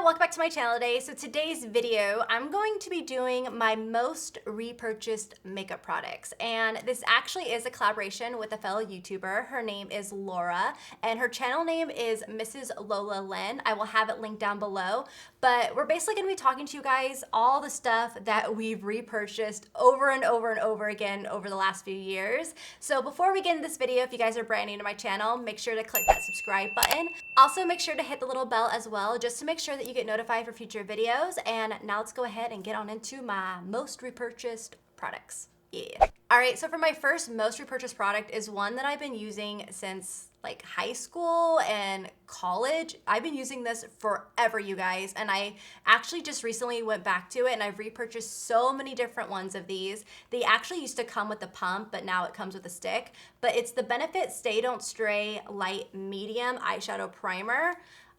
welcome back to my channel today. So today's video, I'm going to be doing my most repurchased makeup products. And this actually is a collaboration with a fellow YouTuber. Her name is Laura and her channel name is Mrs. Lola Lynn. I will have it linked down below. But we're basically gonna be talking to you guys all the stuff that we've repurchased over and over and over again over the last few years. So before we get into this video, if you guys are brand new to my channel, make sure to click that subscribe button. Also make sure to hit the little bell as well, just to make sure that you get notified for future videos. And now let's go ahead and get on into my most repurchased products. Yeah. All right, so for my first most repurchased product is one that I've been using since like high school and college. I've been using this forever, you guys, and I actually just recently went back to it and I've repurchased so many different ones of these. They actually used to come with the pump, but now it comes with a stick. But it's the Benefit Stay Don't Stray Light Medium Eyeshadow Primer.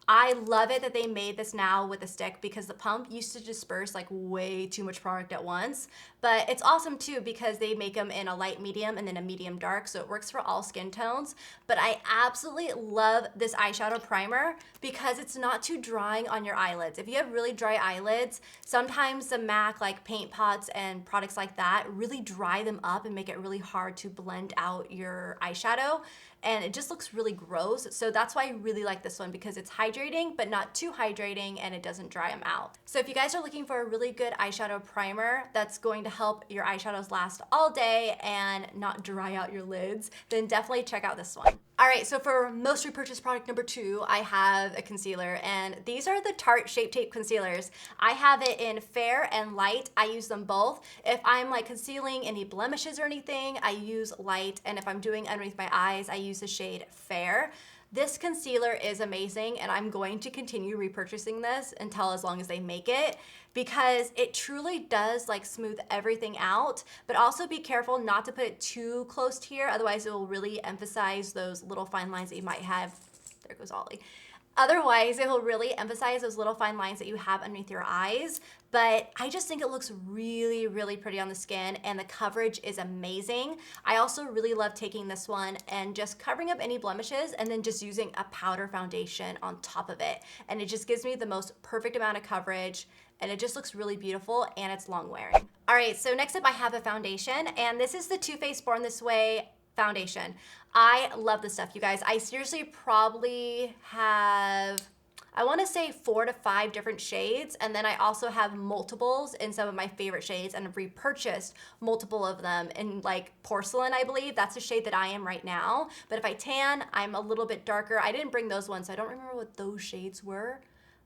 I love it that they made this now with a stick because the pump used to disperse like way too much product at once. But it's awesome too because they make them in a light medium and then a medium dark, so it works for all skin tones. But I absolutely love this eyeshadow primer because it's not too drying on your eyelids. If you have really dry eyelids, sometimes the MAC like paint pots and products like that really dry them up and make it really hard to blend out your eyeshadow. And it just looks really gross. So that's why I really like this one because it's hydrating, but not too hydrating and it doesn't dry them out. So if you guys are looking for a really good eyeshadow primer that's going to help your eyeshadows last all day and not dry out your lids, then definitely check out this one. All right, so for most repurchased product number 2, I have a concealer, and these are the Tarte Shape Tape concealers. I have it in fair and light. I use them both. If I'm like concealing any blemishes or anything, I use light, and if I'm doing underneath my eyes, I use the shade fair. This concealer is amazing, and I'm going to continue repurchasing this until as long as they make it because it truly does like smooth everything out, but also be careful not to put it too close to here, otherwise it will really emphasize those little fine lines that you might have. There goes Ollie. Otherwise, it will really emphasize those little fine lines that you have underneath your eyes. But I just think it looks really, really pretty on the skin and the coverage is amazing. I also really love taking this one and just covering up any blemishes and then just using a powder foundation on top of it. And it just gives me the most perfect amount of coverage and it just looks really beautiful and it's long wearing. All right, so next up I have a foundation and this is the Too Faced Born This Way foundation. I love this stuff, you guys. I seriously probably have, I want to say 4 to 5 different shades, and then I also have multiples in some of my favorite shades and have repurchased multiple of them in like porcelain, I believe. That's the shade that I am right now. But if I tan, I'm a little bit darker. I didn't bring those ones, so I don't remember what those shades were.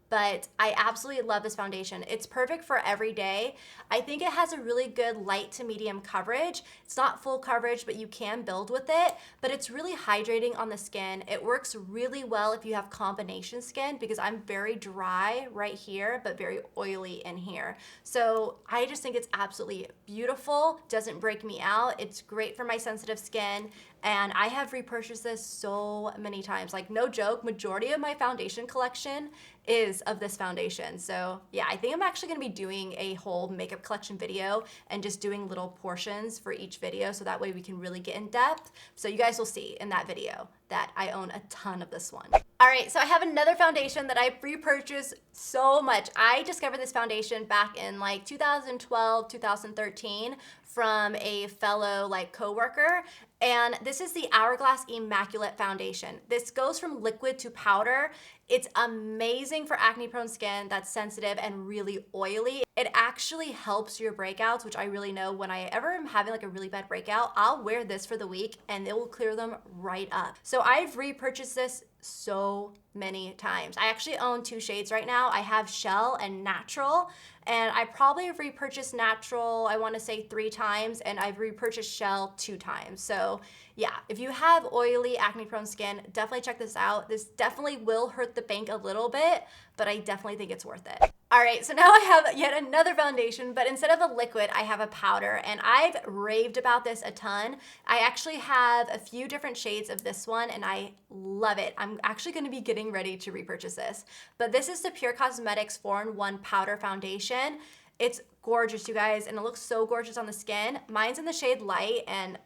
But I absolutely love this foundation. It's perfect for every day. I think it has a really good light to medium coverage. It's not full coverage, but you can build with it, but it's really hydrating on the skin. It works really well if you have combination skin because I'm very dry right here, but very oily in here. So I just think it's absolutely beautiful, doesn't break me out. It's great for my sensitive skin. And I have repurchased this so many times. Like no joke, majority of my foundation collection is of this foundation. So yeah, I think I'm actually gonna be doing a whole makeup collection video and just doing little portions for each video so that way we can really get in depth. So you guys will see in that video that I own a ton of this one. All right, so I have another foundation that I've repurchased so much. I discovered this foundation back in like 2012, 2013 from a fellow like coworker. And this is the Hourglass Immaculate Foundation. This goes from liquid to powder. It's amazing for acne prone skin that's sensitive and really oily. It actually helps your breakouts, which I really know when I ever am having like a really bad breakout, I'll wear this for the week and it will clear them right up. So I've repurchased this so many times. I actually own 2 shades right now. I have Shell and Natural, and I probably have repurchased Natural, I want to say 3 times, and I've repurchased Shell 2 times. So yeah, if you have oily, acne-prone skin, definitely check this out. This definitely will hurt the bank a little bit, but I definitely think it's worth it. All right, so now I have yet another foundation, but instead of a liquid, I have a powder, and I've raved about this a ton. I actually have a few different shades of this one, and I love it. I'm actually gonna be getting ready to repurchase this, but this is the Pure Cosmetics 4-in-1 Powder Foundation. It's gorgeous, you guys, and it looks so gorgeous on the skin. Mine's in the shade Light, and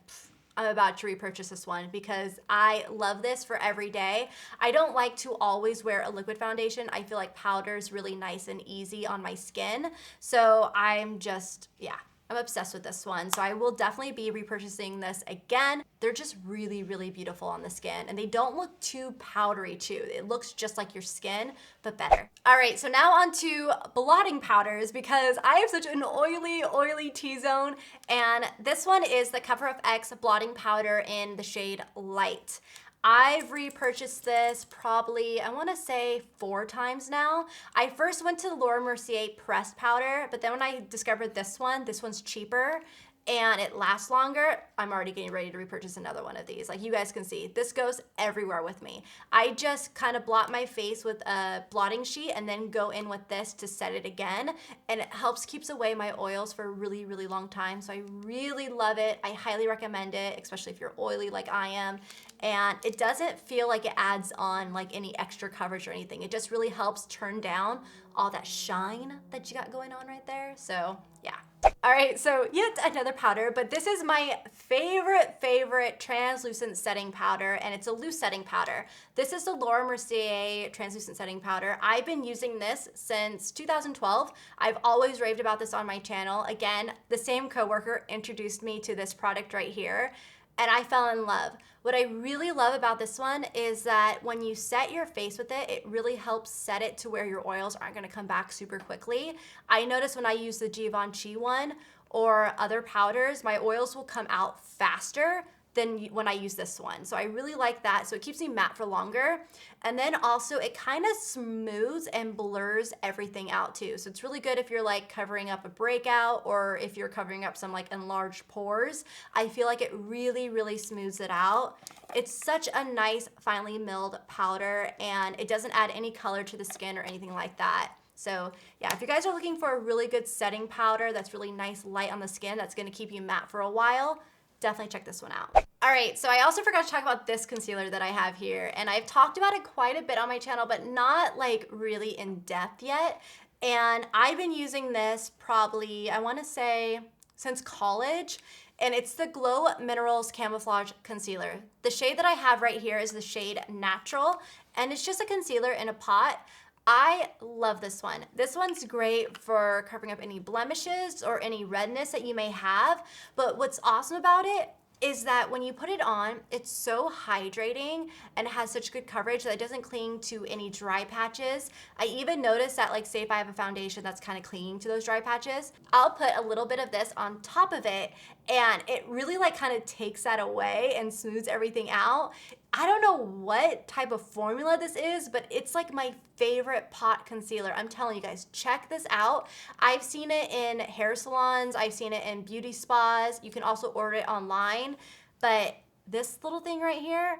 I'm about to repurchase this one because I love this for every day. I don't like to always wear a liquid foundation. I feel like powder is really nice and easy on my skin. So I'm just, yeah, I'm obsessed with this one. So I will definitely be repurchasing this again. They're just really, really beautiful on the skin, and they don't look too powdery too. It looks just like your skin, but better. All right, so now on to blotting powders because I have such an oily T-zone, and this one is the CoverUp blotting powder in the shade Light. I've repurchased this probably, I wanna say 4 times now. I first went to the Laura Mercier pressed powder, but then when I discovered this one's cheaper and it lasts longer, I'm already getting ready to repurchase another one of these. Like you guys can see, this goes everywhere with me. I just kind of blot my face with a blotting sheet and then go in with this to set it again. And it keeps away my oils for a really, really long time. So I really love it. I highly recommend it, especially if you're oily like I am. And it doesn't feel like it adds on like any extra coverage or anything. It just really helps turn down all that shine that you got going on right there. So yeah. All right, so yet another powder, but this is my favorite translucent setting powder, and it's a loose setting powder. This is the Laura Mercier translucent setting powder. I've been using this since 2012. I've always raved about this on my channel. Again, the same coworker introduced me to this product right here, and I fell in love. What I really love about this one is that when you set your face with it, it really helps set it to where your oils aren't gonna come back super quickly. I notice when I use the Givenchy one or other powders, my oils will come out faster than when I use this one. So I really like that. So it keeps me matte for longer. And then also it kind of smooths and blurs everything out too. So it's really good if you're like covering up a breakout or if you're covering up some like enlarged pores. I feel like it really smooths it out. It's such a nice finely milled powder, and it doesn't add any color to the skin or anything like that. So yeah, if you guys are looking for a really good setting powder that's really nice light on the skin, that's gonna keep you matte for a while, definitely check this one out. All right, so I also forgot to talk about this concealer that I have here, and I've talked about it quite a bit on my channel, but not like really in depth yet. And I've been using this probably, I wanna say, since college, and it's the Glow Minerals Camouflage Concealer. The shade that I have right here is the shade Natural, and it's just a concealer in a pot. I love this one. This one's great for covering up any blemishes or any redness that you may have, but what's awesome about it is that when you put it on, it's so hydrating and it has such good coverage that it doesn't cling to any dry patches. I even noticed that, like, say if I have a foundation that's kind of clinging to those dry patches, I'll put a little bit of this on top of it and it really like kind of takes that away and smooths everything out. I don't know what type of formula this is, but it's like my favorite pot concealer. I'm telling you guys, check this out. I've seen it in hair salons. I've seen it in beauty spas. You can also order it online. But this little thing right here,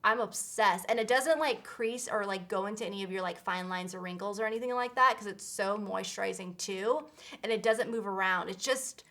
I'm obsessed. And it doesn't like crease or like go into any of your like fine lines or wrinkles or anything like that because it's so moisturizing too. And it doesn't move around. It just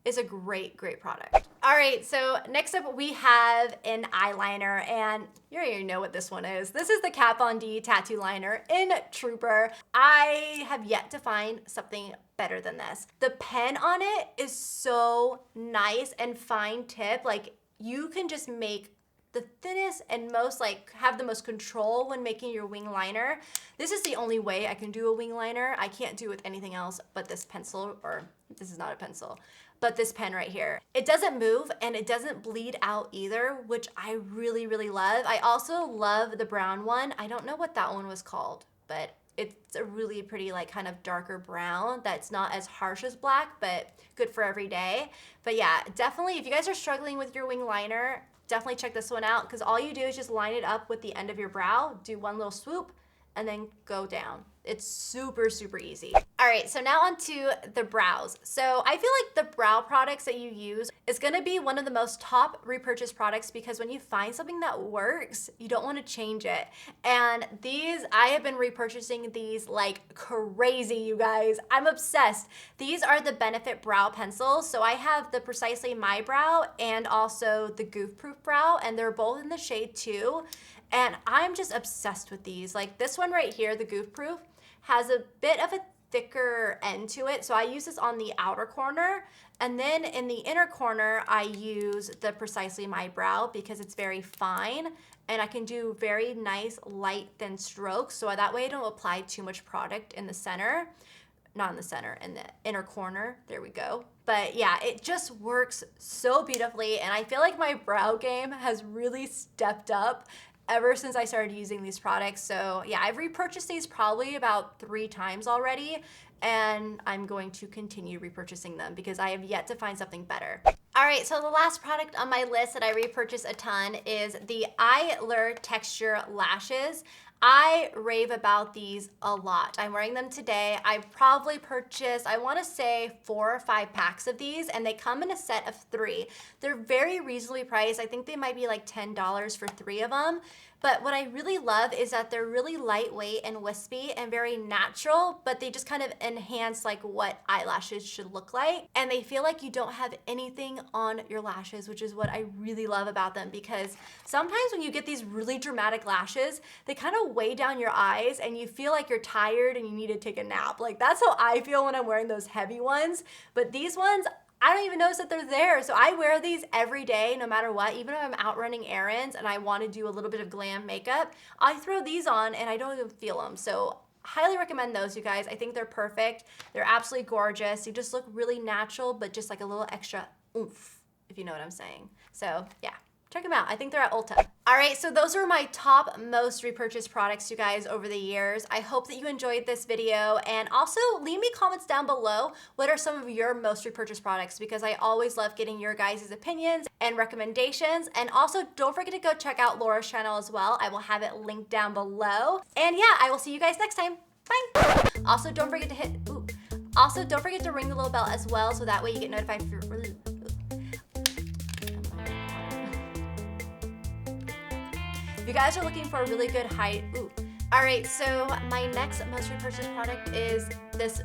is a great product. All right, so next up we have an eyeliner, and you already know what this one is. This is the Kat Von D Tattoo Liner in Trooper. I have yet to find something better than this. The pen on it is so nice and fine tip. Like, you can just make the thinnest and most have the most control when making your wing liner. This is the only way I can do a wing liner. I can't do it with anything else but this pencil, or this is not a pencil, but this pen right here. It doesn't move and it doesn't bleed out either, which I really love. I also love the brown one. I don't know what that one was called, but it's a really pretty like kind of darker brown that's not as harsh as black, but good for every day. But yeah, definitely if you guys are struggling with your wing liner, definitely check this one out because all you do is just line it up with the end of your brow, do one little swoop, and then go down. It's super easy. All right, so now on to the brows. So I feel like the brow products that you use is gonna be one of the most top repurchase products because when you find something that works, you don't wanna change it. And these, I have been repurchasing these like crazy, you guys. I'm obsessed. These are the Benefit Brow Pencils. So I have the Precisely My Brow and also the Goof Proof Brow, and they're both in the shade 2. And I'm just obsessed with these. Like this one right here, the Goof Proof, has a bit of a thicker end to it. So I use this on the outer corner, and then in the inner corner, I use the Precisely My Brow because it's very fine and I can do very nice, light, thin strokes. So that way I don't apply too much product in the center. Not in the center, in the inner corner. There we go. But yeah, it just works so beautifully, and I feel like my brow game has really stepped up ever since I started using these products. So yeah, I've repurchased these probably about 3 times already, and I'm going to continue repurchasing them because I have yet to find something better. All right, so the last product on my list that I repurchase a ton is the EYLURE Texture Lashes. I rave about these a lot. I'm wearing them today. I've probably purchased, I wanna say 4 or 5 packs of these, and they come in a set of 3. They're very reasonably priced. I think they might be like $10 for 3 of them. But what I really love is that they're really lightweight and wispy and very natural, but they just kind of enhance like what eyelashes should look like. And they feel like you don't have anything on your lashes, which is what I really love about them, because sometimes when you get these really dramatic lashes, they kind of weigh down your eyes and you feel like you're tired and you need to take a nap. Like that's how I feel when I'm wearing those heavy ones. But these ones, I don't even notice that they're there. So I wear these every day, no matter what. Even if I'm out running errands and I want to do a little bit of glam makeup, I throw these on and I don't even feel them. So highly recommend those, you guys. I think they're perfect. They're absolutely gorgeous. You just look really natural, but just like a little extra oomph, if you know what I'm saying. So yeah, check them out. I think they're at Ulta. All right, so those are my top most repurchased products, you guys, over the years. I hope that you enjoyed this video, and also leave me comments down below. What are some of your most repurchased products? Because I always love getting your guys' opinions and recommendations. And also don't forget to go check out Laura's channel as well. I will have it linked down below. And yeah, I will see you guys next time. Bye. Also, don't forget to ring the little bell as well, so that way you get notified for if you guys are looking for a really good height, All right, so my next most repurchased product is this,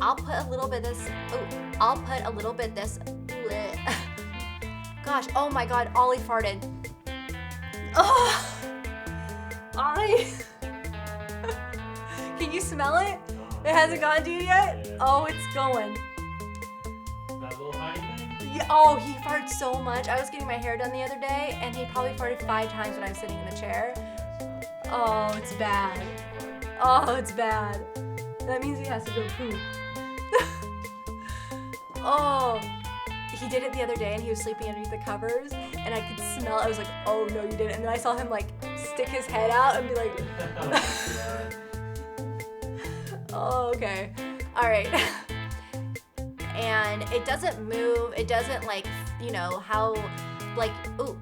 I'll put a little bit this, gosh, oh my God, Ollie farted. Oh, Ollie, can you smell it? It hasn't gone to you yet? Oh, it's going. That little tiny thing? Yeah, oh, he farted so much. I was getting my hair done the other day, and he probably farted 5 times when I was sitting in the chair. Oh, it's bad. Oh, it's bad. That means he has to go poop. Oh, he did it the other day, and he was sleeping underneath the covers, and I could smell it. I was like, oh, no, you didn't. And then I saw him, like, stick his head out and be like, oh, okay. All right. And it doesn't move. It doesn't, like, you know, how, like, ooh,